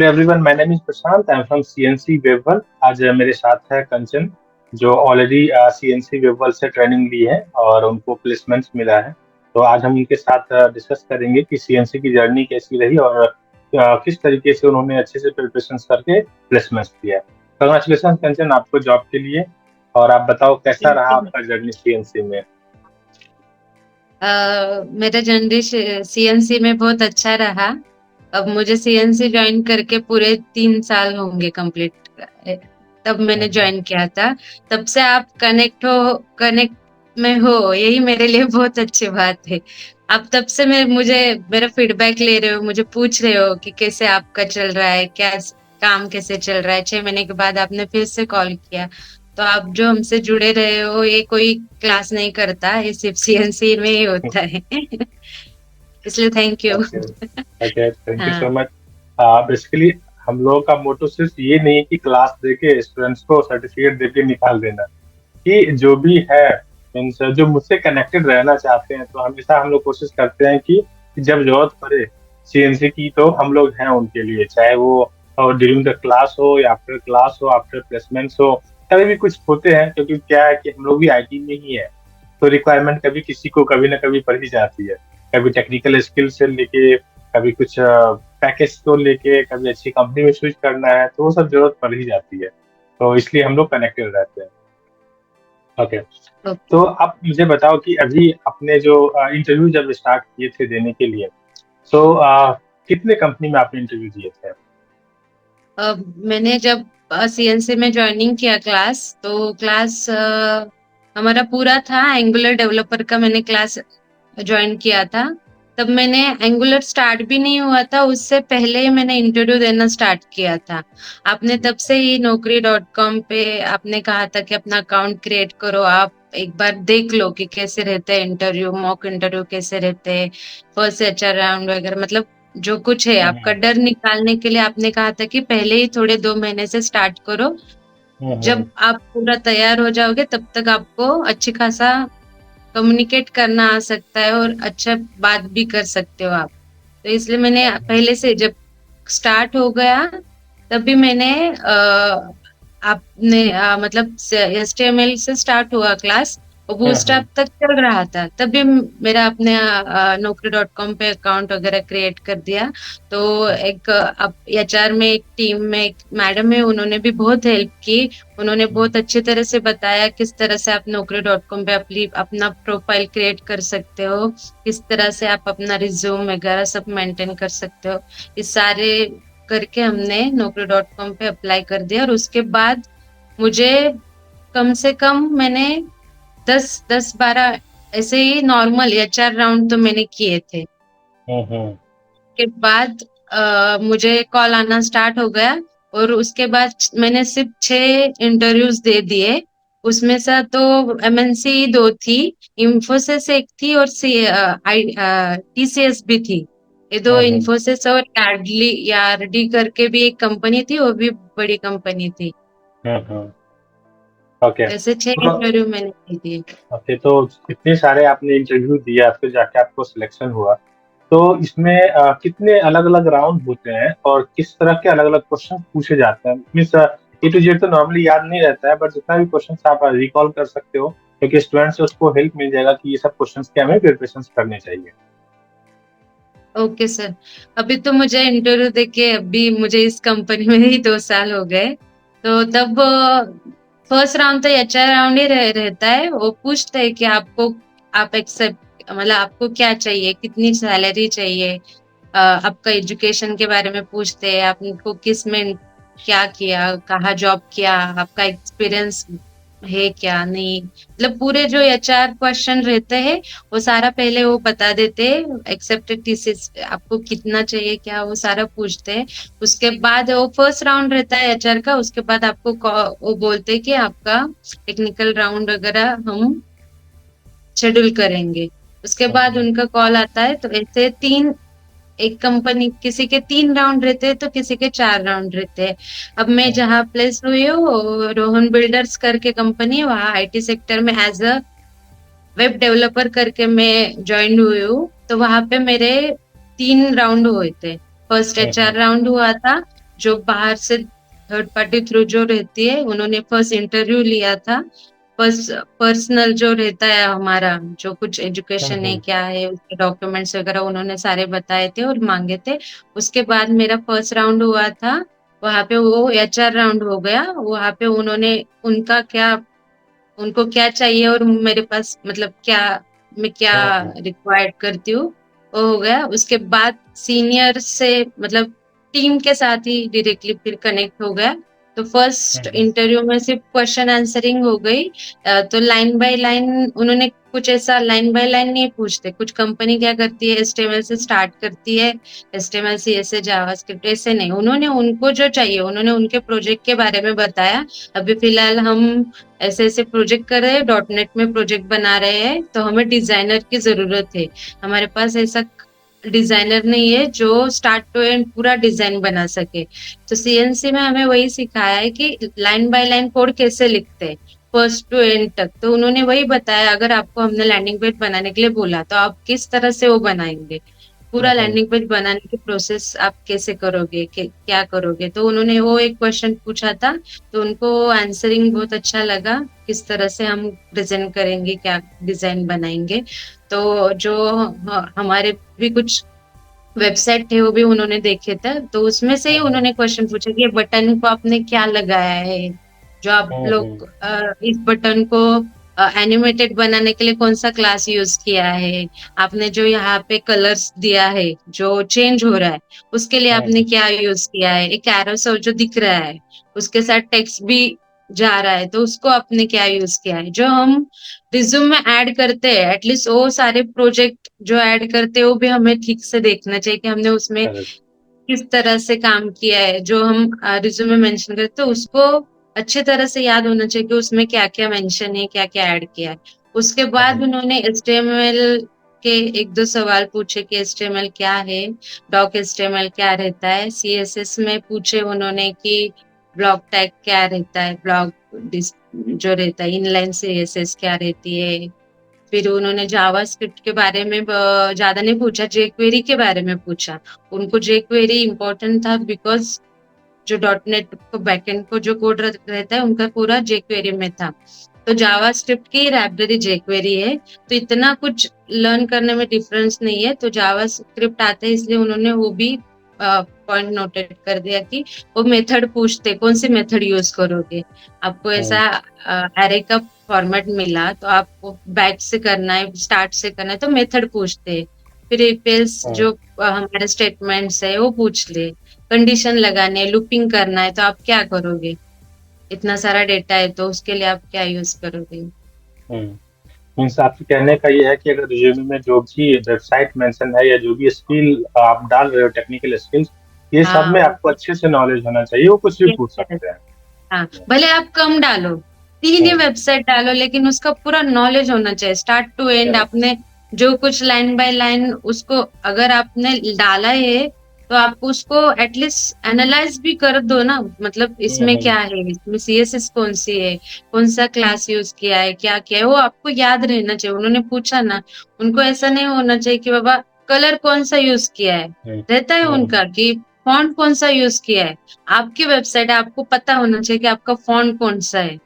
Hello everyone, my name is Prashant. I am from CNC वेबवल। आज मेरे साथ है कंचन, जो ऑलरेडी सीएनसी वेबवल से ट्रेनिंग ली है और उनको प्लेसमेंट्स मिला है। तो आज हम उनके साथ डिस्कस करेंगे कि सीएनसी की जर्नी कैसी रही और किस तरीके से उन्होंने अच्छे से प्रिपरेशन करके प्लेसमेंट्स लिया है। कंग्रेचुलेसन कंचन, आपको जॉब के लिए। और आप बताओ कैसा रहा आपका जर्नी सीएनसी में। मेरा जर्नी सीएनसी में बहुत अच्छा रहा। अब मुझे सीएनसी ज्वाइन करके पूरे 3 साल होंगे कंप्लीट। तब मैंने हम्म। ज्वाइन किया था। तब से आप कनेक्ट में हो, यही मेरे लिए बहुत अच्छी बात है। आप तब से मुझे मेरा फीडबैक ले रहे हो, मुझे पूछ रहे हो कि कैसे आपका चल रहा है, क्या काम कैसे चल रहा है। 6 महीने के बाद आपने फिर से कॉल किया। तो आप जो हमसे जुड़े रहे हो, ये कोई क्लास नहीं करता, ये सिर्फ सीएनसी में ही होता है। इसलिए thank you. Okay. Okay, thank you so हाँ। मच। बेसिकली हम लोगों का मोटो सिर्फ ये नहीं है कि क्लास देके स्टूडेंट्स को सर्टिफिकेट देके निकाल देना। कि जो भी है मीन्स जो मुझसे कनेक्टेड रहना चाहते हैं, तो हमेशा हम लोग कोशिश करते हैं कि जब जरूरत पड़े सीएनसी की, तो हम लोग हैं उनके लिए। चाहे वो ड्यूरिंग द क्लास हो या आफ्टर क्लास हो, आफ्टर प्लेसमेंट्स हो, कभी भी कुछ होते हैं। क्योंकि क्या है कि हम लोग भी आईटी में ही है, तो रिक्वायरमेंट कभी किसी को कभी ना कभी पड़ ही जाती है। कभी टेक्निकल स्किल से लेके, कभी कुछ पैकेज को लेके, कभी अच्छी कंपनी में स्विच करना है, तो वो सब जरूरत पड़ ही जाती है। तो इसलिए हम लोग कनेक्टेड रहते हैं। ओके। ओके। तो आप मुझे बताओ कि अभी अपने जो इंटरव्यू जब स्टार्ट किए थे देने के लिए, तो कितने कंपनी में आपने इंटरव्यू दिए थे? मैंने जब सीएनसी में ज्वाइनिंग किया क्लास, तो क्लास हमारा पूरा था एंगुलर डेवलपर का। मैंने क्लास ज्वाइन किया था। तब मैंने एंगुलर स्टार्ट भी नहीं हुआ था, उससे पहले ही मैंने इंटरव्यू देना स्टार्ट किया था। आपने तब से ही Naukri.com पे आपने कहा था कि अपना अकाउंट क्रिएट करो, आप एक बार देख लो कि कैसे रहते हैं इंटरव्यू, मॉक इंटरव्यू कैसे रहते हैं, फर्स्ट एचआर राउंड वगैरह, मतलब जो कुछ है आपका हम्म। डर निकालने के लिए आपने कहा था कि पहले ही थोड़े 2 महीने से स्टार्ट करो। हम्म। जब आप पूरा तैयार हो जाओगे तब तक आपको अच्छी खासा कम्युनिकेट करना आ सकता है और अच्छा बात भी कर सकते हो आप। तो इसलिए मैंने पहले से जब स्टार्ट हो गया, तभी मैंने आपने मतलब HTML से स्टार्ट हुआ क्लास और हम्म। बूटस्ट्रैप तक चल रहा था, तभी मेरा अपने Naukri.com पे अकाउंट वगैरह क्रिएट कर दिया। तो एक अब एचआर में एक टीम में एक मैडम है, उन्होंने भी बहुत हेल्प की। उन्होंने बहुत अच्छी तरह से बताया किस तरह से आप Naukri.com पे अपना प्रोफाइल क्रिएट कर सकते हो, किस तरह से आप अपना रिज्यूम वगैरह सब मेंटेन कर सकते हो। इस सारे करके हमने Naukri.com पे अप्लाई कर दिया, और उसके बाद मुझे कम से कम मैंने 10-12 ऐसे ही नॉर्मल एचआर राउंड तो मैंने किए थे। हम्म। के बाद मुझे कॉल आना स्टार्ट हो गया, और उसके बाद मैंने सिर्फ 6 इंटरव्यूज दे दिए। उसमें से तो एमएनसी दो थी, इंफोसिस एक थी, और टीसीएस भी थी। ये दो, हम्म। इंफोसिस और यार्डी करके भी एक कंपनी थी, वो भी बड़ी कंपनी थी। हम्म। ओके। ऐसे 6 इंटरव्यू मैंने दे दिए। ओके, तो इतने सारे आपने इंटरव्यू दिया, फिर जाके आपको सिलेक्शन हुआ। तो इसमें कितने अलग अलग राउंड होते हैं और किस तरह के अलग अलग क्वेश्चन पूछे जाते हैं? मीन्स ए टू जेड तो नॉर्मली याद नहीं रहता है, बट जितना भी क्वेश्चन आप रिकॉल कर सकते हो, क्योंकि स्टूडेंट से उसको हेल्प मिल जाएगा कि ये सब क्वेश्चन के हमें प्रिपरेशन करने चाहिए। Okay sir. अभी तो मुझे इंटरव्यू देके अभी मुझे इस कंपनी में ही 2 साल हो गए। तो तब फर्स्ट राउंड तो एचआर राउंड ही रहता है। वो पूछते हैं कि आप एक्सेप्ट, मतलब आपको क्या चाहिए, कितनी सैलरी चाहिए, आपका एजुकेशन के बारे में पूछते हैं, आपको किस में क्या किया, कहाँ जॉब किया, आपका एक्सपीरियंस है क्या नहीं, मतलब पूरे जो एचआर क्वेश्चन रहते हैं वो सारा पहले वो बता देते हैं। एक्सेप्टेड थीसिस आपको कितना चाहिए, क्या, वो सारा पूछते हैं। उसके बाद वो फर्स्ट राउंड रहता है एचआर का। उसके बाद आपको वो बोलते हैं कि आपका टेक्निकल राउंड वगैरह हम शेड्यूल करेंगे। उसके बाद हम्म। उनका कॉल आता है। तो ऐसे तीन, एक कंपनी किसी के 3 राउंड रहते हैं तो किसी के 4 राउंड रहते हैं। अब मैं जहाँ प्लेस हुई हूँ, रोहन बिल्डर्स करके कंपनी है, वहाँ आईटी सेक्टर में एज अ वेब डेवलपर करके मैं ज्वाइन हुई हूँ। तो वहां पे मेरे 3 राउंड हुए थे। फर्स्ट हम्म। एचआर राउंड हुआ था, जो बाहर से थर्ड पार्टी थ्रू जो रहती है, उन्होंने फर्स्ट इंटरव्यू लिया था। फर्स्ट पर्सनल जो रहता है हमारा, जो कुछ एजुकेशन है हम्म। क्या है, उसके डॉक्यूमेंट्स वगैरह उन्होंने सारे बताए थे और मांगे थे। उसके बाद मेरा फर्स्ट राउंड हुआ था, वहां पे वो एचआर राउंड हो गया। वहां पे उन्होंने उनका क्या, उनको क्या चाहिए और मेरे पास मतलब क्या, मैं क्या हम्म। रिक्वायर्ड करती हूँ, वो हो गया। उसके बाद सीनियर से मतलब टीम के साथ ही डायरेक्टली फिर कनेक्ट हो गया। तो फर्स्ट हम्म। इंटरव्यू में सिर्फ क्वेश्चन आंसरिंग हो गई। तो लाइन बाय लाइन उन्होंने कुछ ऐसा लाइन बाय लाइन नहीं पूछते। कुछ कंपनी क्या करती है, एचटीएमएल से स्टार्ट करती है, एचटीएमएल सीएसएस जावास्क्रिप्ट, ऐसे नहीं। उन्होंने उनको जो चाहिए उन्होंने उनके प्रोजेक्ट के बारे में बताया। अभी फिलहाल हम ऐसे ऐसे प्रोजेक्ट कर रहे हैं, डॉट नेट में प्रोजेक्ट बना रहे हैं, तो हमें डिजाइनर की जरूरत है। हमारे पास ऐसा डिजाइनर नहीं है जो स्टार्ट टू एंड पूरा डिजाइन बना सके। तो सीएनसी में हमें वही सिखाया है कि लाइन बाय लाइन कोड कैसे लिखते हैं, फर्स्ट टू एंड तक। तो उन्होंने वही बताया, अगर आपको हमने लैंडिंग पेज बनाने के लिए बोला तो आप किस तरह से वो बनाएंगे, पूरा हम्म। लैंडिंग पेज बनाने की प्रोसेस आप कैसे करोगे, क्या करोगे। तो उन्होंने वो एक क्वेश्चन पूछा था, तो उनको आंसरिंग बहुत अच्छा लगा, किस तरह से हम प्रेजेंट करेंगे, क्या डिजाइन बनाएंगे। तो जो हमारे भी कुछ वेबसाइट थे वो भी उन्होंने देखे थे, तो उसमें से ही हम्म। उन्होंने क्वेश्चन पूछा कि ये बटन को आपने क्या लगाया है, जो आप हम्म। लोग इस बटन को एनिमेटेड बनाने के लिए कौन सा क्लास यूज किया है, आपने जो यहाँ पे कलर्स दिया है जो चेंज हो रहा है उसके लिए आपने हम्म। क्या यूज किया है, एक कैरोसेल जो दिख रहा है उसके साथ टेक्स्ट भी जा रहा है, तो उसको आपने क्या यूज किया है। जो हम रिज्यूम में ऐड करते हैं, एटलीस्ट वो सारे प्रोजेक्ट जो ऐड करते हैं वो भी हमें ठीक से देखना चाहिए कि हमने उसमें करेक्ट। किस तरह से काम किया है। जो हम रिज्यूम में मेंशन करते हैं उसको अच्छी तरह से याद होना चाहिए कि उसमें क्या क्या मेंशन है, क्या क्या ऐड किया है। उसके बाद हम्म। उन्होंने एचटीएमएल के एक दो सवाल पूछे कि एचटीएमएल क्या है, डॉक एचटीएमएल क्या रहता है। सीएसएस में पूछे उन्होंने कि ब्लॉक टैग क्या रहता है, ब्लॉक जो रहता है इनलाइन सीएसएस क्या रहती है। फिर उन्होंने जावा स्क्रिप्ट के बारे में ज्यादा नहीं पूछा, जेक्वेरी के बारे में पूछा। उनको जेक्वेरी इंपॉर्टेंट था बिकॉज जो डॉट नेट को बैकएंड को जो कोड रहता है उनका पूरा जेक्वेरी में था। तो जावा स्क्रिप्ट की लाइब्रेरी जेक्वेरी है, तो इतना कुछ लर्न करने में डिफरेंस नहीं है। तो जावा स्क्रिप्ट आता है इसलिए उन्होंने वो भी पॉइंट नोटेड कर दिया कि वो मेथड पूछते कौन सी मेथड यूज करोगे। आपको हम्म। ऐसा एरे का फॉर्मेट मिला तो आपको बैक से करना है, स्टार्ट से करना है, तो मेथड पूछते हैं। फिर इफ हम्म। जो हमारे स्टेटमेंट्स है वो पूछ ले, कंडीशन लगाने, लूपिंग करना है, तो आप क्या करोगे। इतना सारा डेटा है तो उसके लिए आप क्या यूज करोगे। हम्म। मीन्स आपके कहने का ये है कि अगर रिज्यूमे में जो भी वेबसाइट मेंशन है या जो भी स्किल आप डाल रहे हो, टेक्निकल स्किल्स, ये सब हाँ में आपको अच्छे से नॉलेज होना चाहिए, वो कुछ भी yes, पूछ yes. सकते हैं। हाँ भले आप कम डालो, तीन ही हम्म। वेबसाइट डालो, लेकिन उसका पूरा नॉलेज होना चाहिए स्टार्ट टू एंड। करेक्ट। आपने जो कुछ लाइन बाय लाइन उसको अगर आपने डाला है तो आप उसको एटलीस्ट एनालाइज भी कर दो ना, मतलब इसमें हम्म। क्या है, इसमें सीएसएस कौन सी है, कौन सा क्लास यूज किया है, क्या किया है, वो आपको याद रहना चाहिए। उन्होंने पूछा ना, उनको ऐसा नहीं होना चाहिए कि बाबा कलर कौन सा यूज किया है, हम्म। रहता है हम्म। उनका कि फॉन्ट कौन सा यूज किया है। आपकी वेबसाइट है, आपको पता होना चाहिए कि आपका फॉन्ट कौन सा है। ये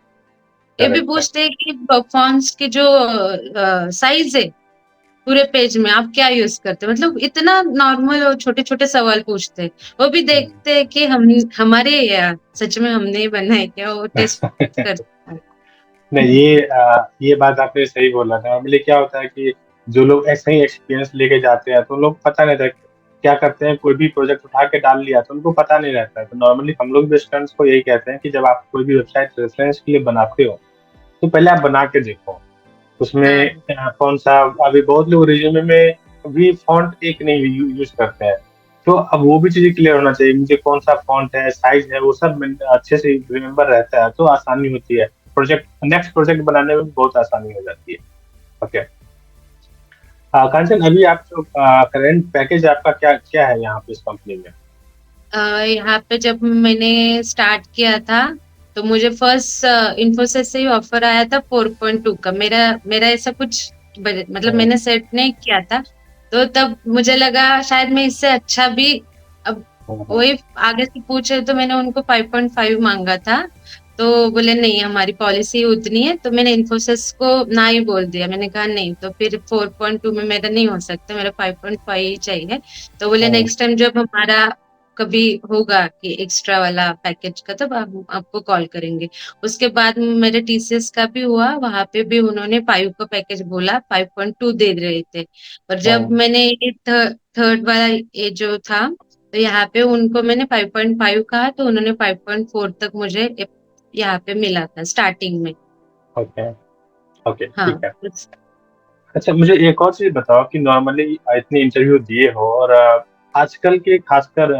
भी करेक्ट है। पूछते हैं कि फॉन्ट्स के जो साइज है पूरे पेज में आप क्या यूज करते हैं, मतलब इतना नॉर्मल और छोटे छोटे सवाल पूछते हैं। वो भी हम्म। देखते हैं कि हम हमारे सच में हमने ही बना है क्या, वो टेस्ट करते हैं। नहीं, ये बात आपने सही बोला था। नॉर्मली क्या होता है कि जो लोग ऐसे ही एक्सपीरियंस लेके जाते हैं तो उन लोग पता नहीं रहता क्या करते हैं, कोई भी प्रोजेक्ट उठा के डाल लिया तो उनको पता नहीं रहता है। तो नॉर्मली हम लोग भी स्टूडेंट्स को यही कहते हैं कि जब आप कोई भी वेबसाइट रेफरेंस के लिए बनाते हो तो पहले आप बना के देखो उसमें हाँ कौन सा। अभी बहुत लोग रिज्यूमे में भी फॉन्ट एक नहीं यूज करते हैं, तो अब वो भी चीजें क्लियर होना चाहिए, मुझे कौन सा फॉन्ट है, साइज है, वो सब अच्छे से रिमेम्बर रहता है तो आसानी होती है। प्रोजेक्ट नेक्स्ट प्रोजेक्ट बनाने में भी बहुत आसानी हो जाती है। ओके। कांचन, अभी आप जो करंट पैकेज आपका क्या क्या है यहाँ पे इस कंपनी में? यहाँ पे जब मैंने स्टार्ट किया था तो मुझे फर्स्ट इन्फोसिस से ही ऑफर आया था 4.2 का। मेरा मेरा ऐसा कुछ मतलब हम्म। मैंने सेट नहीं किया था। तो तब मुझे लगा शायद मैं इससे अच्छा भी अब हम्म, वही आगे से पूछे तो मैंने उनको 5.5 मांगा था। तो बोले नहीं, हमारी पॉलिसी उतनी है। तो मैंने इन्फोसिस को ना ही बोल दिया, मैंने कहा नहीं, तो फिर 4.2 में मेरा नहीं हो सकता, मेरा 5.5 ही चाहिए। तो बोले हम्म, नेक्स्ट टाइम जब हमारा कभी होगा कि एक्स्ट्रा वाला पैकेज का, तब हम आपको कॉल करेंगे। उसके बाद मेरे टीसीएस का भी हुआ, वहां पे भी उन्होंने 5 का पैकेज बोला, 5.2 दे रहे थे। और जब हम्म, मैंने ये थर्ड वाला ये जो था, तो यहाँ पे उनको मैंने 5.5 कहा, तो उन्होंने 5.4 तक मुझे यहाँ पे मिला था स्टार्टिंग में। ओके, ओके, हाँ ठीक है। अच्छा, मुझे एक और चीज बताओ कि नॉर्मली इतने इंटरव्यू दिए हो, और आजकल के खासकर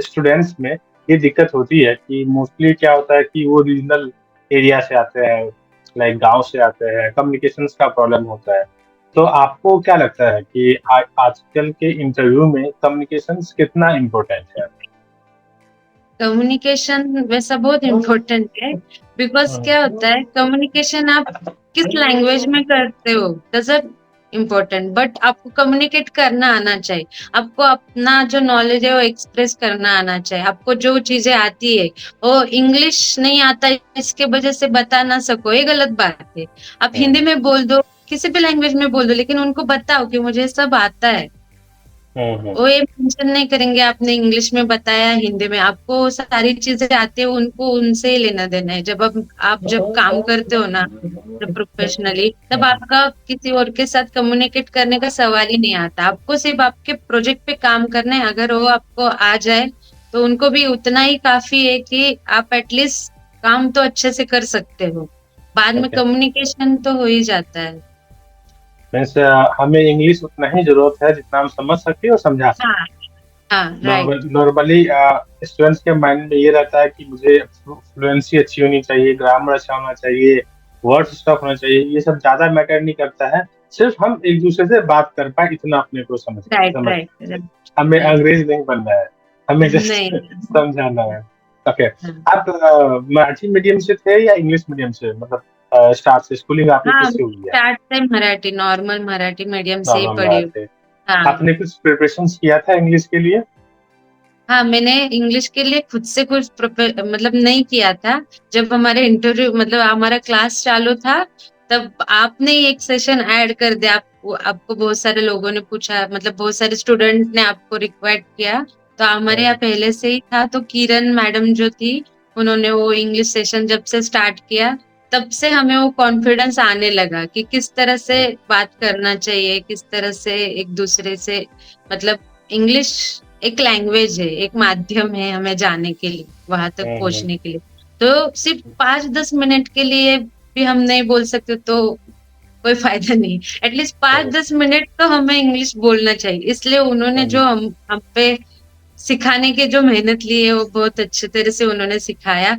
स्टूडेंट्स में ये दिक्कत होती है कि मोस्टली क्या होता है कि वो रीजनल एरिया से आते हैं, लाइक गांव से आते हैं, कम्युनिकेशंस का प्रॉब्लम होता है। तो आपको क्या लगता है कि आजकल के इंटरव्यू में कम्युनिकेशंस कितना इम्पोर्टेंट है? कम्युनिकेशन वैसा बहुत इम्पोर्टेंट है। बिकॉज हम्म, क्या होता है, कम्युनिकेशन आप किस लैंग्वेज में करते हो डजंट इम्पोर्टेंट, बट आपको कम्युनिकेट करना आना चाहिए। आपको अपना जो नॉलेज है वो एक्सप्रेस करना आना चाहिए। आपको जो चीजें आती है, वो इंग्लिश नहीं आता इसके वजह से बता ना सको, ये गलत बात है। आप हिंदी हम्म, में बोल दो, किसी भी लैंग्वेज में बोल दो, लेकिन उनको बताओ कि मुझे सब आता है। हम्म, वो ये मेंशन नहीं करेंगे आपने इंग्लिश में बताया, हिंदी में। आपको सारी चीजें आती है, उनको उनसे ही लेना देना है। जब आप जब काम करते हो ना, जब प्रोफेशनली, तब आपका किसी और के साथ कम्युनिकेट करने का सवाल ही नहीं आता। आपको सिर्फ आपके प्रोजेक्ट पे काम करना है। अगर वो आपको आ जाए, तो उनको भी उतना ही काफी है कि आप एटलीस्ट काम तो अच्छे से कर सकते हो। बाद में ओके। कम्युनिकेशन तो हो ही जाता है। मीन्स हमें इंग्लिश उतना ही जरूरत है जितना हम समझ सके और समझा सके। हाँ, हाँ, राइट। नॉर्मली स्टूडेंट्स के माइंड में ये रहता है कि मुझे फ्लुएंसी अच्छी होनी चाहिए, ग्रामर अच्छा होना चाहिए, वर्ड स्टफ होना चाहिए। ये सब ज्यादा मैटर नहीं करता है। सिर्फ हम एक दूसरे से बात कर पाए, इतना अपने को राइट, समझना राइट, चाहिए। राइट, हमें राइट। अंग्रेज नहीं बनना है, हमें जस्ट नहीं। समझाना है। ओके। हाँ, आप मराठी मीडियम से थे या इंग्लिश मीडियम से, मतलब स्टार्ट से स्कूलिंग आपकी हाँ, किससे हुई है? स्टार्ट से मराठी, नॉर्मल मराठी मीडियम से ही नॉर्मल पढ़ी हूँ। मराठी। हाँ। आपने कुछ प्रिपरेशन किया था इंग्लिश के लिए? हाँ, मैंने इंग्लिश के लिए खुद से कुछ मतलब नहीं किया था। जब हमारे इंटरव्यू मतलब हमारा क्लास चालू था, तब आपने ही एक सेशन ऐड कर दिया। आपको बहुत सारे लोगों ने पूछा, मतलब बहुत सारे स्टूडेंट ने आपको रिक्वेस्ट किया। तो हमारे यहाँ हम्म, पहले से ही था, तो किरण मैडम जो थी, उन्होंने वो इंग्लिश सेशन जब से स्टार्ट किया, तब से हमें वो कॉन्फिडेंस आने लगा कि किस तरह से बात करना चाहिए, किस तरह से एक दूसरे से, मतलब इंग्लिश एक लैंग्वेज है, एक माध्यम है हमें जाने के लिए, वहां तक हम्म, पहुंचने के लिए। तो सिर्फ 5-10 मिनट के लिए भी हम नहीं बोल सकते तो कोई फायदा नहीं। एटलीस्ट पांच हम्म, दस मिनट तो हमें इंग्लिश बोलना चाहिए। इसलिए उन्होंने हम्म, जो हम पे सिखाने की जो मेहनत ली है, वो बहुत अच्छे तरह से उन्होंने सिखाया।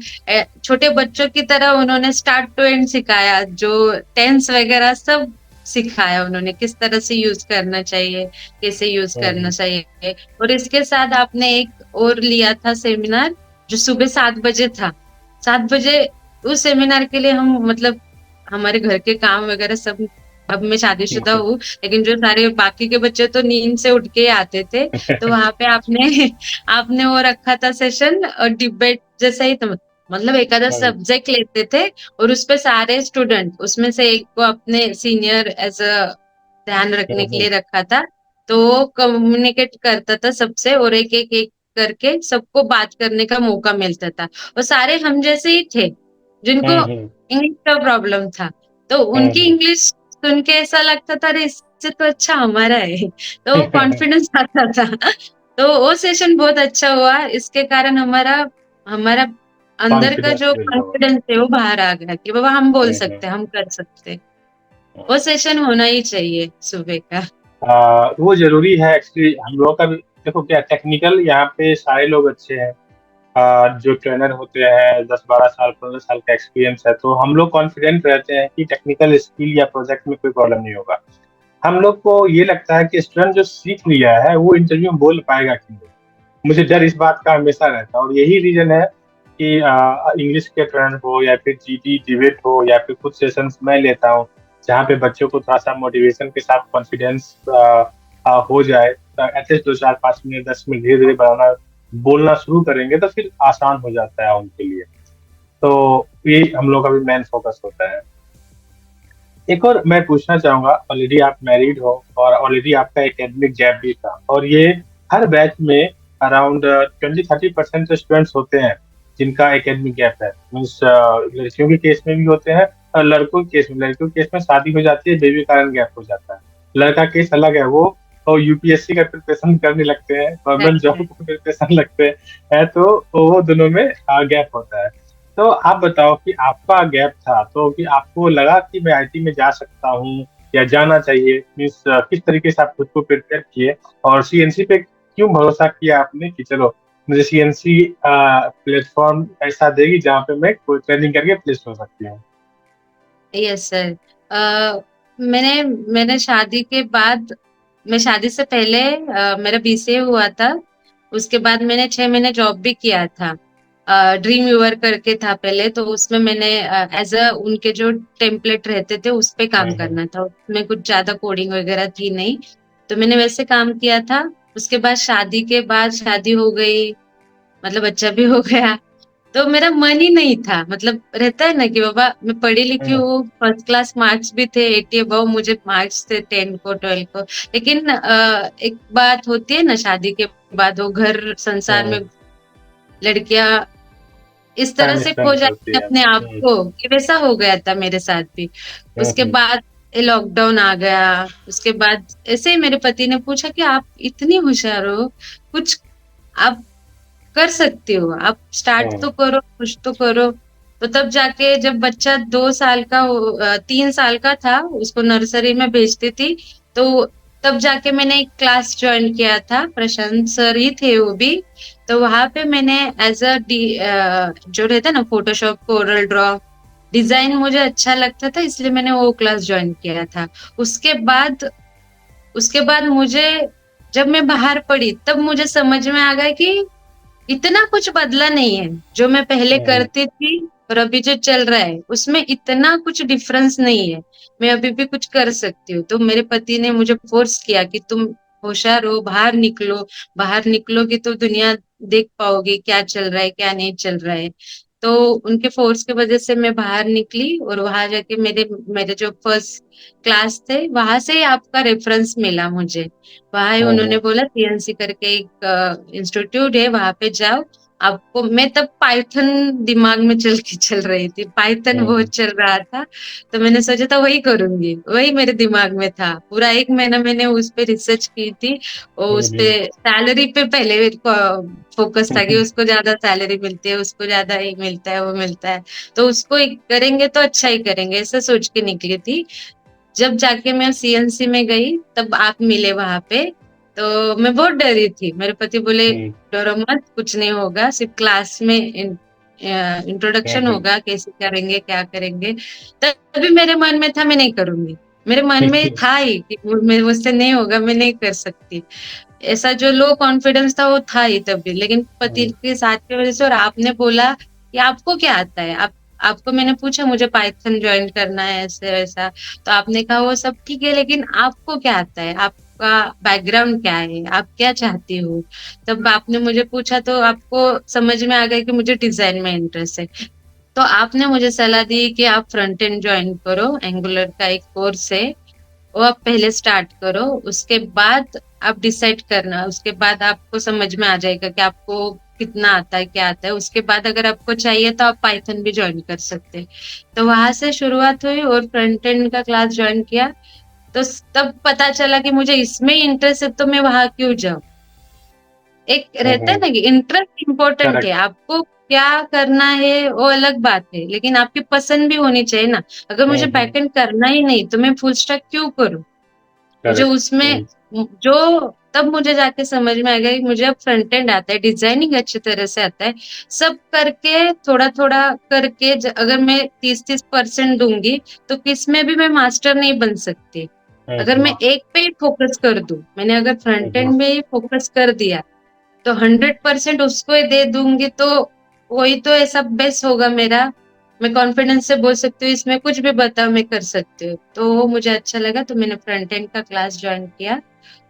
छोटे बच्चों की तरह उन्होंने स्टार्ट टू एंड सिखाया, जो टेंस वगैरह सब सिखाया उन्होंने, किस तरह से यूज करना चाहिए, कैसे यूज करना हम्म, चाहिए। और इसके साथ आपने एक और लिया था सेमिनार, जो सुबह 7 बजे था। 7 बजे उस सेमिनार के लिए हम, मतलब हमारे घर के काम वगैरह सब, अब मैं शादीशुदा हूँ, लेकिन जो सारे बाकी के बच्चे तो नींद से उठ के आते थे। तो वहां पे आपने आपने वो रखा था सेशन, और डिबेट जैसा ही था। मतलब एक आधा हम्म, सब्जेक्ट लेते थे, और उसपे सारे स्टूडेंट, उसमें से एक को अपने सीनियर एज अ ध्यान रखने के हम्म, लिए रखा था। तो वो कम्युनिकेट करता था सबसे, और एक एक एक करके सबको बात करने का मौका मिलता था। और सारे हम जैसे ही थे, जिनको हम्म, इंग्लिश का प्रॉब्लम था। तो उनकी हम्म, इंग्लिश सुन के ऐसा लगता था, अरे इससे तो अच्छा हमारा है। तो कॉन्फिडेंस आता था। तो वो सेशन बहुत अच्छा हुआ, इसके कारण हमारा हमारा अंदर का कॉन्फिडेंस जो बिल्ड होगा। कॉन्फिडेंस है वो बाहर आ गया कि बाबा हम बोल हम्म, सकते हैं, हम कर सकते हैं। वो सेशन होना ही चाहिए सुबह का। वो जरूरी है एक्चुअली हम लोगों का भी। देखो क्या टेक्निकल, यहाँ पे सारे लोग अच्छे हैं। जो ट्रेनर होते हैं 10-12 साल 15 साल का एक्सपीरियंस है, तो हम लोग कॉन्फिडेंट रहते हैं कि टेक्निकल स्किल या प्रोजेक्ट में कोई प्रॉब्लम नहीं होगा। हम लोग को ये लगता है कि स्टूडेंट जो सीख लिया है वो इंटरव्यू में बोल पाएगा कि नहीं। मुझे डर इस बात का हमेशा रहता है, और यही रीजन है कि इंग्लिश के ट्रेनर हो या फिर जीडी डिबेट हो या फिर कुछ सेशंस मैं लेता हूँ, जहाँ पे बच्चों को थोड़ा सा मोटिवेशन के साथ कॉन्फिडेंस हो जाए। एटलीस्ट 2-4-5 मिनट 10 मिनट धीरे धीरे बढ़ाना बोलना शुरू करेंगे तो फिर आसान हो जाता है उनके लिए। तो ये हम लोग का भी मेन फोकस होता है। एक और मैं पूछना चाहूंगा, ऑलरेडी आप मैरिड हो और ऑलरेडी आपका एकेडमिक गैप भी था, और ये हर बैच में अराउंड 20-30% स्टूडेंट्स होते हैं जिनका एकेडमिक गैप है। मीन्स लड़कियों के केस में भी होते हैं और लड़कों के केस में, लड़कियों के केस में शादी हो जाती है, बेबी कारण गैप हो जाता है। लड़का केस अलग है, वो तो यूपीएससी का प्रिपरेशन करने लगते हैं, गवर्नमेंट जॉब का प्रिपरेशन लगते हैं, तो वो दोनों में गैप होता है। तो आप बताओ कि आपका गैप था तो कि आपको लगा कि मैं आईटी में जा सकता हूँ या जाना चाहिए, मीन्स किस तरीके से आप खुद को प्रिपेयर किए और सीएनसी पे क्यों भरोसा किया आपने कि चलो मुझे सीएनसी प्लेटफॉर्म ऐसा देगी जहाँ पे मैं कोई ट्रेनिंग करके प्लेस हो सकती हूँ। Yes sir. मैंने मैंने शादी के बाद, मैं शादी से पहले मेरा बीसीए हुआ था। उसके बाद मैंने 6 महीने जॉब भी किया था। ड्रीम व्यूअर करके था पहले, तो उसमें मैंने एज अ उनके जो टेम्पलेट रहते थे उस पे काम हम्म। करना था। उसमें कुछ ज्यादा कोडिंग वगैरह थी नहीं, तो मैंने वैसे काम किया था। उसके बाद शादी के बाद शादी हो गई, मतलब बच्चा भी हो गया। तो मेरा मन ही नहीं था, मतलब रहता है ना कि बाबा मैं पढ़ी लिखी हम्म। हूँ, फर्स्ट क्लास मार्क्स भी थे, 80 अबव मुझे मार्क्स थे 10 को 12 को। लेकिन एक बात होती है ना शादी के बाद, वो घर संसार हम्म। में लड़कियां इस तरह टाइम से खो स्पेंड जाती करती है है। अपने आप को, कि वैसा हो गया था मेरे साथ भी। उसके हम्म। बाद लॉकडाउन आ गया। उसके बाद ऐसे ही मेरे पति ने पूछा कि आप इतनी होशियार हो, कुछ आप कर सकती हो, आप स्टार्ट हम्म। तो करो, कुछ तो करो। तो तब जाके जब बच्चा 2 साल का 3 साल का था, उसको नर्सरी में भेजती थी, तो तब जाके मैंने एक क्लास ज्वाइन किया था, प्रशांत सर ही थे वो भी। तो वहां पे मैंने एज अ जो रहता है ना फोटोशॉप, कोरल ड्रॉ, डिजाइन मुझे अच्छा लगता था, इसलिए मैंने वो क्लास ज्वाइन किया था। उसके बाद उसके बाद मुझे, जब मैं बाहर पड़ी तब मुझे समझ में आ गया कि इतना कुछ बदला नहीं है। जो मैं पहले हम्म। करती थी और अभी जो चल रहा है उसमें इतना कुछ डिफरेंस नहीं है। मैं अभी भी कुछ कर सकती हूँ। तो मेरे पति ने मुझे फोर्स किया कि तुम होशियार हो, बाहर निकलो, बाहर निकलोगी तो दुनिया देख पाओगी क्या चल रहा है क्या नहीं चल रहा है। तो उनके फोर्स की वजह से मैं बाहर निकली, और वहां जाके मेरे मेरे जो फर्स्ट क्लास थे वहां से ही आपका रेफरेंस मिला मुझे। वहां ही हम्म। उन्होंने बोला सीएनसी करके एक इंस्टीट्यूट है, वहां पे जाओ आपको। मैं तब पाइथन दिमाग में चल रही थी, पाइथन बहुत हम्म। चल रहा था। तो मैंने सोचा था वही करूंगी, वही मेरे दिमाग में था। पूरा 1 महीना मैंने उस पे रिसर्च की थी, और उस पे हम्म। सैलरी पे पहले फोकस था कि हम्म। उसको ज्यादा सैलरी मिलती है, उसको ज्यादा ये मिलता है वो मिलता है, तो उसको करेंगे तो अच्छा ही करेंगे, ऐसा सोच के निकली थी। जब जाके मैं सीएनसी में गई तब आप मिले वहां पे। तो मैं बहुत डरी थी। मेरे पति बोले हम्म। डरो मत, कुछ नहीं होगा, सिर्फ क्लास में इंट्रोडक्शन हम्म। होगा, कैसे करेंगे क्या करेंगे। तभी मेरे मन में था मैं नहीं करूंगी। मेरे मन में था ही कि मुझसे नहीं होगा, मैं नहीं कर सकती। ऐसा जो लो कॉन्फिडेंस था वो था ही तभी। लेकिन पति हम्म। के साथ की वजह से, और आपने बोला कि आपको क्या आता है, आप आपको, मैंने पूछा मुझे पाइथन ज्वाइन करना है ऐसे वैसा, तो आपने कहा वो सब ठीक है, लेकिन आपको क्या आता है, आपका बैकग्राउंड क्या है, आप क्या चाहती हो। तब आपने मुझे पूछा तो आपको समझ में आ गया कि मुझे डिजाइन में इंटरेस्ट है। तो आपने मुझे सलाह दी कि आप फ्रंट एंड ज्वाइन करो, एंगुलर का एक कोर्स है, वो आप पहले स्टार्ट करो। उसके बाद आप डिसाइड करना, उसके बाद आपको समझ में आ जाएगा कि आपको कितना आता है क्या आता है। उसके बाद अगर आपको चाहिए तो आप पाइथन भी ज्वाइन कर सकते हैं। तो वहां से शुरुआत हुई और फ्रंट एंड का क्लास ज्वाइन किया। तो तब पता चला कि मुझे इसमें इंटरेस्ट है, तो मैं वहां क्यों जाऊं। एक रहता है हम्म। ना कि इंटरेस्ट इंपॉर्टेंट है, करेक्ट। आपको क्या करना है वो अलग बात है, लेकिन आपकी पसंद भी होनी चाहिए ना। अगर मुझे हम्म। बैकएंड करना ही नहीं तो मैं फुल स्टैक क्यों करूं। मुझे करेक्ट। उसमें जो, तब मुझे जाके समझ में आ गया कि मुझे अब फ्रंट एंड आता है, डिजाइनिंग अच्छी तरह से आता है। सब करके थोड़ा थोड़ा करके अगर मैं 30-30% दूंगी तो किस में भी मैं मास्टर नहीं बन सकती। अगर हम्म। मैं एक पे ही फोकस कर दूं, मैंने अगर फ्रंट हम्म। एंड में ही फोकस कर दिया तो 100% उसको ही दे दूंगी, तो वही तो ऐसा बेस्ट होगा मेरा। मैं कॉन्फिडेंस से बोल सकती हूँ इसमें कुछ भी बताओ मैं कर सकती हूँ। तो वो मुझे अच्छा लगा, तो मैंने फ्रंट एंड का क्लास ज्वाइन किया।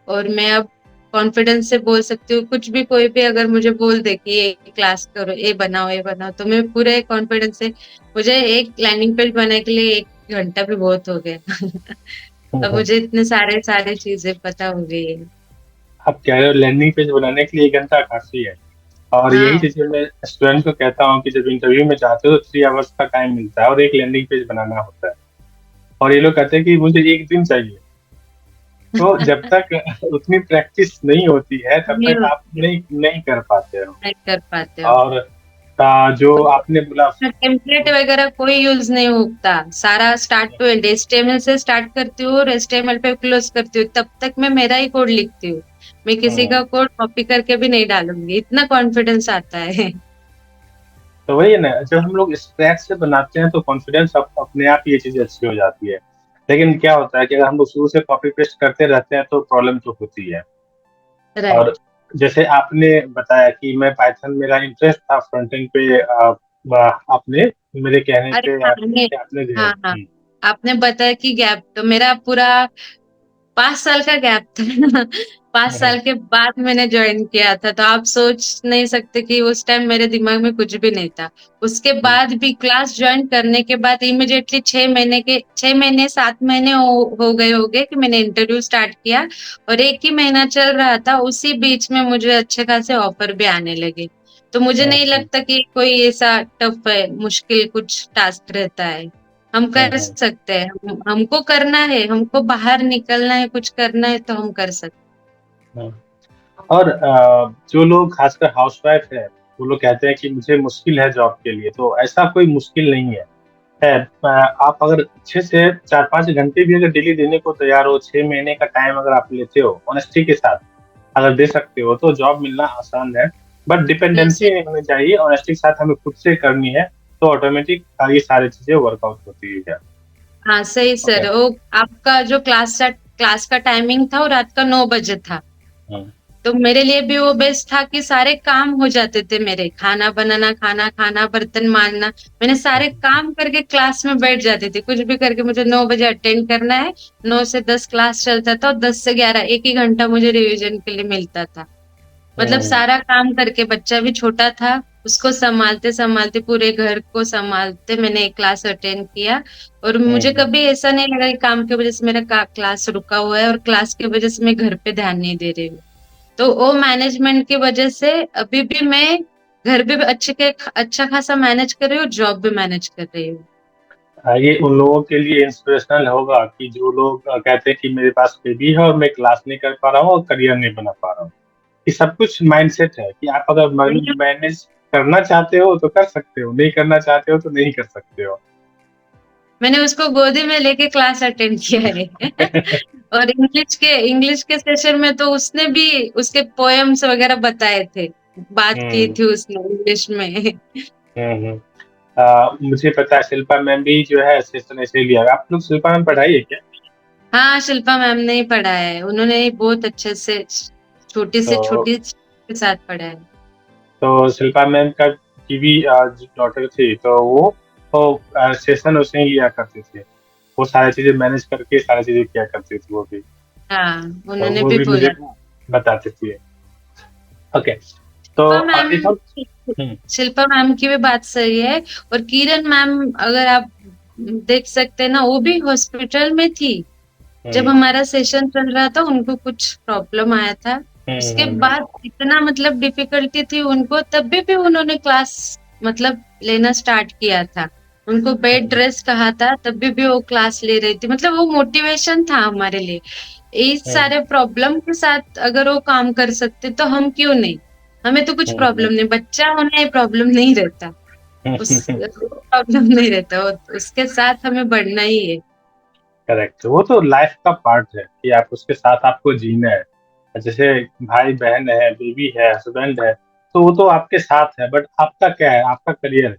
और मैं अब कॉन्फिडेंस से बोल सकती हूँ, कुछ भी कोई भी अगर मुझे बोल दे कि ये क्लास करो, ये बनाओ, तो मैं पूरे कॉन्फिडेंस से मुझे एक लैंडिंग पेज बनाने के लिए 1 घंटा भी बहुत हो गया। हुँ, अब हुँ। मुझे इतने सारे चीज़ें पता हो गई है। आप कह रहे हो लैंडिंग पेज बनाने के लिए 1 घंटा काफ़ी है और यही हाँ, चीज़ें मैं स्टूडेंट्स को कहता हूँ कि जब इंटरव्यू में जाते हो तो 3 आवर्स का टाइम मिलता है और एक लैंडिंग पेज बनाना होता है और ये लोग कहते हैं कि मुझे 1 दिन चाहिए। तो जब तक उतनी प्रैक्टिस नहीं होती है तब नहीं तक आप होती है, नहीं नहीं कर पाते हो नहीं कर पाते हो। और जो आपने बोला टेम्पलेट वगैरह कोई यूज नहीं होता, सारा स्टार्ट टू एंड एचटीएमएल से स्टार्ट करती हूँ और एचटीएमएल पे क्लोज करती हूँ, तब तक मैं मेरा ही कोड लिखती हूँ। मैं किसी हुँ, का कोड कॉपी करके भी नहीं डालूंगी, इतना कॉन्फिडेंस आता है। तो वही है ना, जब हम लोग स्क्रैच से बनाते हैं तो कॉन्फिडेंस अपने आप ये चीज़ें अच्छी हो जाती है। लेकिन क्या होता है कि अगर हम लोग शुरू से कॉपी पेस्ट करते रहते हैं तो प्रॉब्लम तो होती है। और राइट। जैसे आपने बताया कि मैं पाइथन मेरा इंटरेस्ट था फ्रंट एंड पे आपने मेरे कहने अरे पे हाँ, आपने जो है हाँ हाँ, आपने बताया कि गैप, तो मेरा पूरा 5 साल का गैप था। 5 साल हुँ, के बाद मैंने ज्वाइन किया था, तो आप सोच नहीं सकते कि उस टाइम मेरे दिमाग में कुछ भी नहीं था। उसके हुँ, बाद भी क्लास ज्वाइन करने के बाद इमिडिएटली 6 महीने 7 महीने हो गए होंगे कि मैंने इंटरव्यू स्टार्ट किया, और 1 ही महीना चल रहा था, उसी बीच में मुझे अच्छे खासे ऑफर भी आने लगे। तो मुझे हुँ, नहीं हुँ, लगता कि कोई ऐसा टफ है, मुश्किल कुछ टास्क रहता है। हम हुँ, कर हुँ, सकते हैं, हमको करना है, हमको बाहर निकलना है, कुछ करना है तो हम कर सकते हुँ। और जो लोग खासकर हाउसवाइफ है, वो लोग कहते हैं कि मुझे मुश्किल है जॉब के लिए, तो ऐसा कोई मुश्किल नहीं है। आप अगर अच्छे से 4-5 घंटे भी अगर डेली देने को तैयार हो, 6 महीने का टाइम अगर आप लेते हो, ऑनेस्टी के साथ अगर दे सकते हो, तो जॉब मिलना आसान है। बट हैं। डिपेंडेंसी नहीं होनी चाहिए, ऑनेस्टी के साथ हमें खुद से करनी है, तो ऑटोमेटिक ये सारी चीज़ें वर्कआउट होती है। हाँ सही ओके। सर, वो आपका जो क्लास का टाइमिंग था वो रात का 9 बजे था। हुँ, तो मेरे लिए भी वो बेस्ट था कि सारे काम हो जाते थे मेरे, खाना बनाना, खाना खाना, बर्तन मारना, मैंने हुँ, सारे काम करके क्लास में बैठ जाती थी, कुछ भी करके मुझे 9 बजे अटेंड करना है। 9 से 10 क्लास चलता था और 10 से 11 1 ही घंटा मुझे रिवीजन के लिए मिलता था। मतलब हुँ, सारा काम करके, बच्चा भी छोटा था, उसको संभालते संभालते पूरे घर को संभालते मैंने एक क्लास अटेंड किया। और हुँ, मुझे हुँ, कभी ऐसा नहीं लगा कि काम की वजह से मेरा क्लास रुका हुआ है और क्लास की वजह से मैं घर पे ध्यान नहीं दे रही हूँ। तो वो मैनेजमेंट की वजह से अभी भी मैं घर पे भी अच्छा खासा मैनेज कर रही हूँ, जॉब भी मैनेज कर रही हूँ। ये उन लोगों के लिए इंस्पिरेशनल होगा कि जो लोग कहते हैं कि मेरे पास बेबी है और मैं क्लास नहीं कर पा रहा हूँ और करियर नहीं बना पा रहा हूँ। ये सब कुछ माइंडसेट है कि आप अगर मैनेज करना चाहते हो तो कर सकते हो, नहीं करना चाहते हो तो नहीं कर सकते हो। मैंने उसको गोदी में लेके क्लास अटेंड किया है। और इंग्लिश के सेशन में तो उसने भी उसके पोएम्स वगैरह बताए थे, बात की हुँ, थी उसने इंग्लिश में। हुँ, हुँ। मुझे पता है शिल्पा मैम भी जो है सेशन ऐसे ही लिया है। आप लोग शिल्पा मैम पढ़ाई है क्या? हाँ, शिल्पा मैम ने ही पढ़ा है, उन्होंने ही बहुत अच्छे से छोटी से तो छोटी के साथ पढ़ा है। तो शिल्पा मैम का की भी जो डॉटर थी तो वो सेशन उसने ही लिया करती थी। वो सारी चीज़ें मैनेज करके सारी चीज़ें किया करती थी वो भी। हाँ, तो उन्होंने वो भी भी मुझे बोला। बताती थी। ओके, तो शिल्पा मैम एक और हुँ, शिल्पा मैम की भी बात सही है। और किरण मैम, अगर आप देख सकते हैं ना, वो भी हॉस्पिटल में थी जब हुँ, हमारा सेशन चल रहा था, उनको कुछ प्रॉब्लम आया था। हुँ, उसके हुँ, हुँ, बाद इतना मतलब डिफिकल्टी थी उनको, तब भी उन्होंने क्लास मतलब लेना स्टार्ट किया था। उनको बेड हुँ, रेस्ट कहा था, तब भी वो क्लास ले रही थी, मतलब वो मोटिवेशन था हमारे लिए। इस हुँ, सारे प्रॉब्लम के साथ अगर वो काम कर सकते तो हम क्यों नहीं। हमें तो कुछ हुँ, हुँ, प्रॉब्लम नहीं, बच्चा होना ही प्रॉब्लम नहीं रहता, उस हुँ। प्रॉब्लम नहीं रहता, उसके साथ हमें बढ़ना ही है। करेक्ट, वो तो लाइफ का पार्ट है कि आप उसके साथ आपको जीना है। जैसे भाई-बहन है, बीवी है, हस्बैंड है, तो वो तो आपके साथ है बट आपका क्या है? आपका करियर है।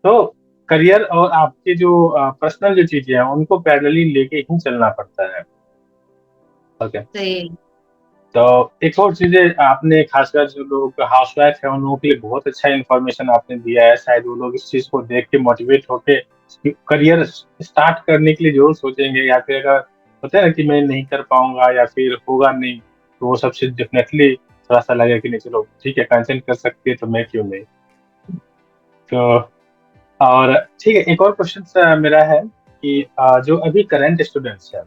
तो करियर और आपके जो पर्सनल जो चीज़ें हैं, उनको पैरेलली लेके ही चलना पड़ता है। ओके। सही। तो एक और चीज़ें आपने खासकर जो लोग हाउसवाइफ हैं, उन लोगों के लिए बहुत अच्छा इन्फॉर्मेशन आपने दिया है। शायद वो लोग इस चीज़ को देख के मोटिवेट होके करियर स्टार्ट करने के लिए ज़रूर सोचेंगे या फिर अगर होता है ना कि मैं नहीं कर पाऊँगा या फिर होगा नहीं, तो वो सब चीज़ डेफ़िनेटली थोड़ा-सा लगेगा कि नहीं चलो ठीक है, कंचन कर सकती है तो मैं क्यों नहीं? तो और ठीक है, एक और क्वेश्चन मेरा है कि जो अभी करंट स्टूडेंट्स हैं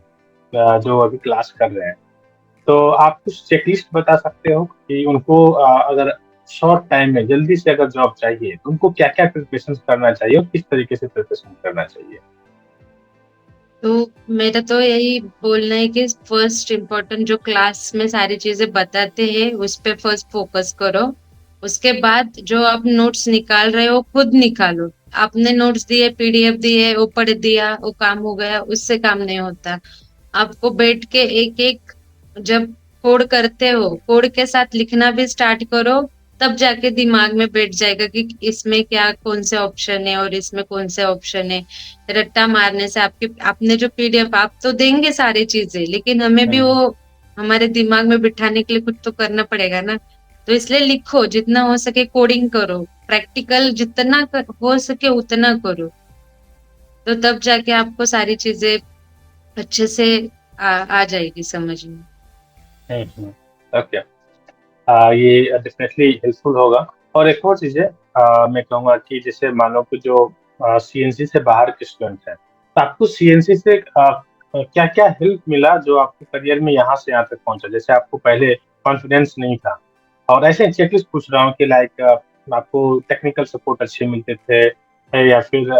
जो अभी क्लास कर रहे हैं, तो आप कुछ चेकलिस्ट बता सकते हो कि उनको अगर शॉर्ट टाइम में जल्दी से अगर जॉब चाहिए, तो उनको क्या-क्या प्रिपरेशंस करना चाहिए और किस तरीके से प्रिपरेशन करना चाहिए? तो मेरा तो यही बोलना है कि फर्स्ट इम्पोर्टेंट जो क्लास में सारी चीजें बताते हैं उस पे फर्स्ट फोकस करो। उसके बाद जो आप नोट्स निकाल रहे हो खुद निकालो। आपने नोट्स दिए, पीडीएफ दिए, वो पढ़ दिया, वो काम हो गया, उससे काम नहीं होता। आपको बैठ के एक एक जब कोड करते हो, कोड के साथ लिखना भी स्टार्ट करो, तब जाके दिमाग में बैठ जाएगा कि इसमें क्या कौन से ऑप्शन है और इसमें कौन से ऑप्शन है। रट्टा मारने से आपके आपने जो पीडीएफ आप तो देंगे सारी चीजें, लेकिन हमें भी हुँ, वो हमारे दिमाग में बिठाने के लिए कुछ तो करना पड़ेगा ना। तो इसलिए लिखो, जितना हो सके कोडिंग करो, प्रैक्टिकल जितना हो सके उतना करो। तो तब जाके आपको सारी चीजें अच्छे से आ जाएगी समझ में। हुँ, हुँ। ओके। ये डेफ़िनेटली हेल्पफुल होगा और एक और चीज़ है मैं कहूँगा कि जैसे मान लो कि जो सीएनसी से बाहर के स्टूडेंट हैं, तो आपको सीएनसी से क्या-क्या हेल्प मिला जो आपके करियर में यहाँ से यहाँ तक पहुँचा? जैसे आपको पहले कॉन्फिडेंस नहीं था और ऐसे चेकलिस्ट पूछ रहा हूँ कि लाइक आपको टेक्निकल सपोर्ट अच्छे मिलते थे या फिर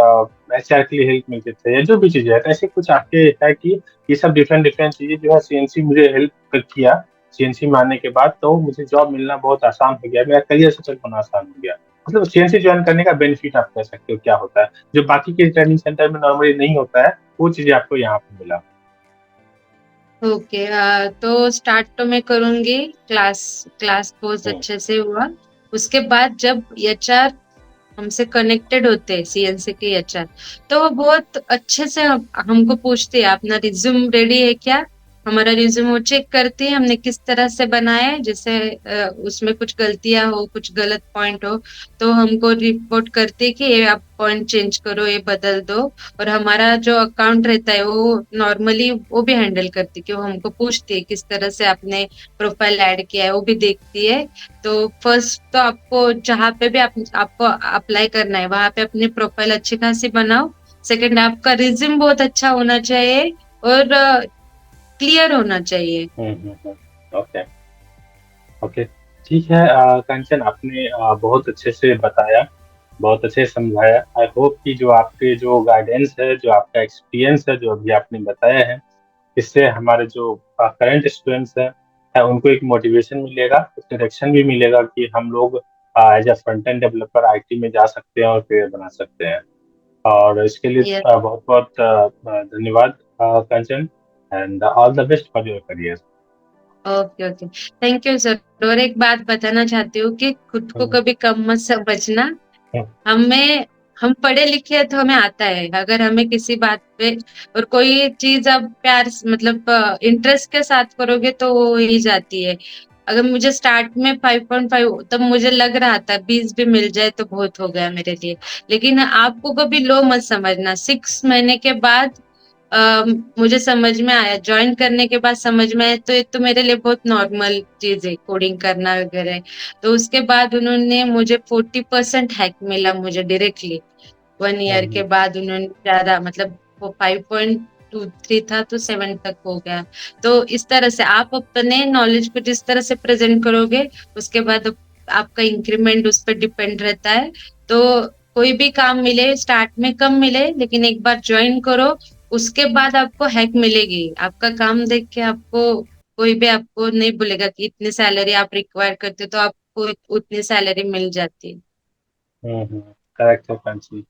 एचआर के लिए हेल्प मिलते थे या जो भी चीज़ें हैं, तो ऐसे कुछ आपके है कि ये सब डिफरेंट-डिफरेंट चीज़ें जो है सीएनसी मुझे हेल्प किया सीएनसी में आने के बाद तो मुझे जॉब मिलना बहुत आसान हो गया, मेरा करियर सेटल होना आसान हो गया। मतलब सीएनसी जॉइन करने का बेनिफिट आप कह सकते हो क्या होता है, जो बाकी के ट्रेनिंग सेंटर में नॉर्मली नहीं होता है, वो चीज़ें आपको यहाँ पे मिला। ओके, तो स्टार्ट तो मैं करूंगी। क्लास क्लास बहुत हुँ, अच्छे से हुआ। उसके बाद जब एचआर हमसे कनेक्टेड होते हैं, सीएनसी के एचआर, तो वो बहुत अच्छे से हमको पूछते हैं अपना रिज्यूम रेडी है क्या। हमारा रिज्यूम वो चेक करती है हमने किस तरह से बनाया है, जैसे उसमें कुछ गलतियां हो, कुछ गलत पॉइंट हो, तो हमको रिपोर्ट करती है कि ये आप पॉइंट चेंज करो, ये बदल दो। और हमारा जो अकाउंट रहता है वो नॉर्मली वो भी हैंडल करती है कि वो हमको पूछती है किस तरह से आपने प्रोफाइल ऐड किया है, वो भी देखती है। तो फर्स्ट तो आपको जहाँ पे भी आपको अप्लाई करना है वहां पे अपनी प्रोफाइल अच्छी खासी बनाओ। सेकंड, आपका रिज्यूम बहुत अच्छा होना चाहिए और क्लियर होना चाहिए। हुँ, हुँ, हुँ। Okay, okay. ठीक है कंचन आपने बहुत अच्छे से बताया, बहुत अच्छे से समझाया। आई होप कि जो आपके जो गाइडेंस है, जो आपका एक्सपीरियंस है, जो अभी आपने बताया है इससे हमारे जो करंट स्टूडेंट्स हैं उनको एक मोटिवेशन मिलेगा, एक डायरेक्शन भी मिलेगा कि हम लोग as a front end developer IT में जा सकते हैं और करियर बना सकते हैं। और इसके लिए यस। बहुत-बहुत धन्यवाद Kanchan and all the best for your career. Okay, okay. Thank you sir. और एक बात बताना चाहती हूँ कि खुद को हुँ, कभी कम मत समझना। हुँ, हमें हम पढ़े लिखे हैं तो हमें आता है। अगर हमें किसी बात पे और कोई चीज आप मतलब इंटरेस्ट के साथ करोगे तो वो हो ही जाती है। अगर मुझे स्टार्ट में 5.5 तब मुझे लग रहा था 20 भी मिल जाए तो बहुत हो गया मेरे लिए। लेकिन आपको कभी लो मत समझना। 6 महीने के बाद मुझे समझ में आया, ज्वाइन करने के बाद समझ में आया, तो ये तो मेरे लिए बहुत नॉर्मल चीज है कोडिंग करना वगैरह। तो उसके बाद उन्होंने मुझे 40% हैक मिला मुझे डायरेक्टली। 1 ईयर के हुँ, बाद उन्होंने ज्यादा मतलब वो 5.23 था तो 7 तक हो गया। तो इस तरह से आप अपने नॉलेज को जिस तरह से प्रेजेंट करोगे उसके बाद आपका इंक्रीमेंट उस पर डिपेंड रहता है। तो कोई भी काम मिले स्टार्ट में कम मिले, लेकिन एक बार ज्वाइन करो उसके बाद आपको हैक मिलेगी। आपका काम देख के आपको कोई भी आपको नहीं बोलेगा कि इतनी सैलरी आप रिक्वायर करते हो, तो आपको उतनी सैलरी मिल जाती है। हुँ, हुँ। करेक्ट है कंचन।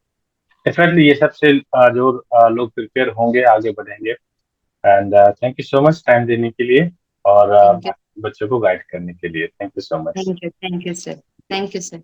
डेफिनिटली ये सब से जो लोग प्रिपेयर होंगे, आगे बढ़ेंगे and thank you so much time देने के लिए और थैंक यू। बच्चों को गाइड करने के लिए। Thank you so much. Thank you, thank you sir. Thank you sir.